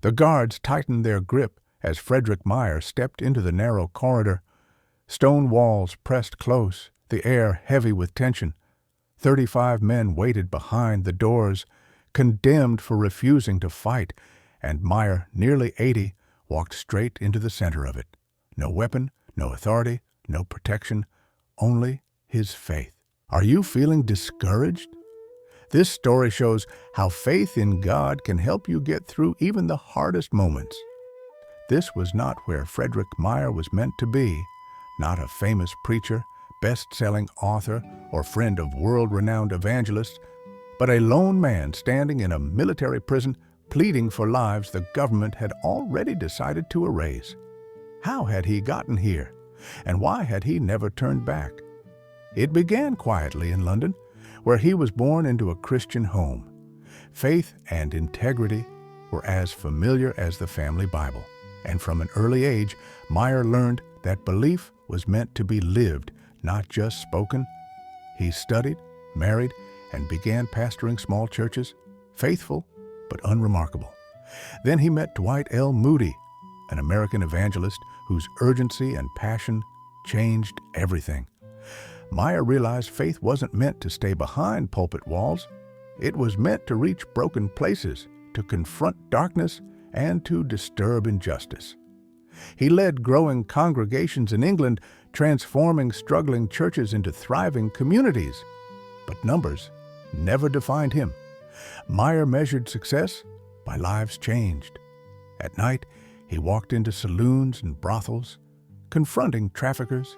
The guards tightened their grip as Frederick Meyer stepped into the narrow corridor. Stone walls pressed close, the air heavy with tension. 35 men waited behind the doors, condemned for refusing to fight, and Meyer, nearly 80, walked straight into the center of it. No weapon, no authority, no protection, only his faith. Are you feeling discouraged? This story shows how faith in God can help you get through even the hardest moments. This was not where Frederick Meyer was meant to be, not a famous preacher, best-selling author, or friend of world-renowned evangelists, but a lone man standing in a military prison pleading for lives the government had already decided to erase. How had he gotten here? And why had he never turned back? It began quietly in London, where he was born into a Christian home. Faith and integrity were as familiar as the family Bible, and from an early age, Meyer learned that belief was meant to be lived, not just spoken. He studied, married, and began pastoring small churches, faithful but unremarkable. Then he met Dwight L. Moody, an American evangelist whose urgency and passion changed everything. Meyer realized faith wasn't meant to stay behind pulpit walls. It was meant to reach broken places, to confront darkness, and to disturb injustice. He led growing congregations in England, transforming struggling churches into thriving communities. But numbers never defined him. Meyer measured success by lives changed. At night, he walked into saloons and brothels, confronting traffickers,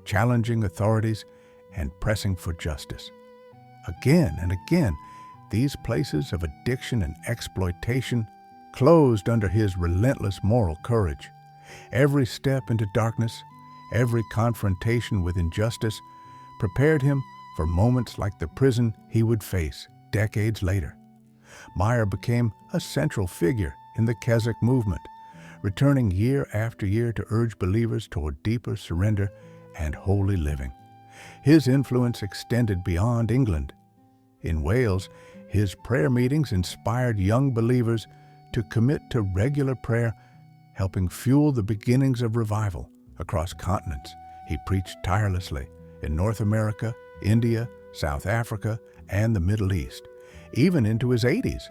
challenging authorities, and pressing for justice. Again and again, these places of addiction and exploitation closed under his relentless moral courage. Every step into darkness, every confrontation with injustice, prepared him for moments like the prison he would face decades later. Meyer became a central figure in the Keswick movement, returning year after year to urge believers toward deeper surrender and holy living. His influence extended beyond England. In Wales, his prayer meetings inspired young believers to commit to regular prayer, helping fuel the beginnings of revival across continents. He preached tirelessly in North America, India, South Africa, and the Middle East, even into his 80s.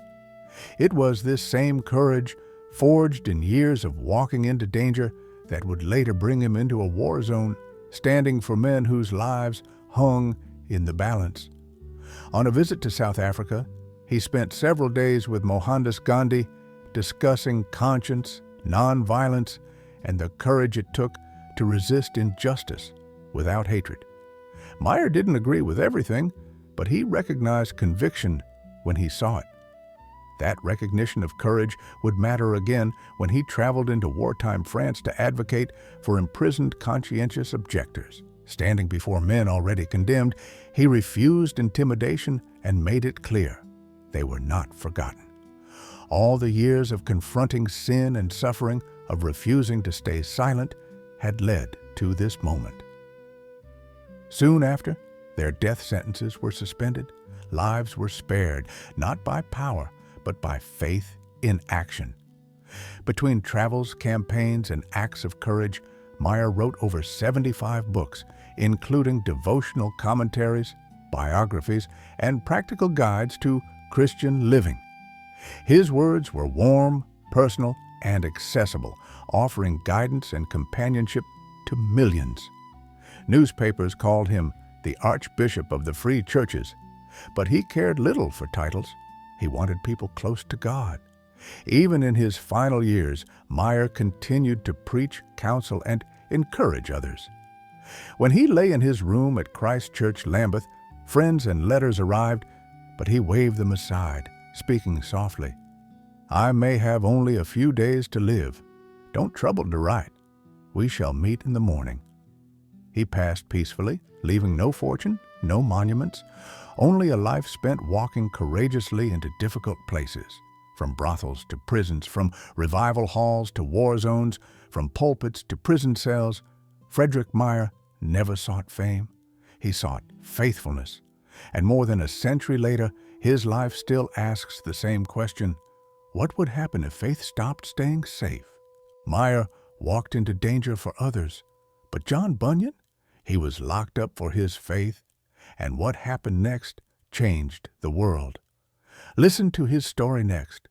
It was this same courage, forged in years of walking into danger, that would later bring him into a war zone, standing for men whose lives hung in the balance. On a visit to South Africa, he spent several days with Mohandas Gandhi, discussing conscience, nonviolence, and the courage it took to resist injustice without hatred. Meyer didn't agree with everything, but he recognized conviction when he saw it. That recognition of courage would matter again when he traveled into wartime France to advocate for imprisoned conscientious objectors. Standing before men already condemned, he refused intimidation and made it clear they were not forgotten. All the years of confronting sin and suffering, of refusing to stay silent, had led to this moment. Soon after, their death sentences were suspended. Lives were spared, not by power, but by faith in action. Between travels, campaigns, and acts of courage, Meyer wrote over 75 books, including devotional commentaries, biographies, and practical guides to Christian living. His words were warm, personal, and accessible, offering guidance and companionship to millions. Newspapers called him the Archbishop of the Free Churches, but he cared little for titles. He wanted people close to God. Even in his final years, Meyer continued to preach, counsel, and encourage others. When he lay in his room at Christ Church, Lambeth, friends and letters arrived, but he waved them aside, speaking softly. "I may have only a few days to live. Don't trouble to write. We shall meet in the morning." He passed peacefully, leaving no fortune, no monuments, only a life spent walking courageously into difficult places, from brothels to prisons, from revival halls to war zones, from pulpits to prison cells. Frederick Meyer never sought fame. He sought faithfulness. And more than a century later, his life still asks the same question: What would happen if faith stopped staying safe? Meyer walked into danger for others, but John Bunyan, he was locked up for his faith, and what happened next changed the world. Listen to his story next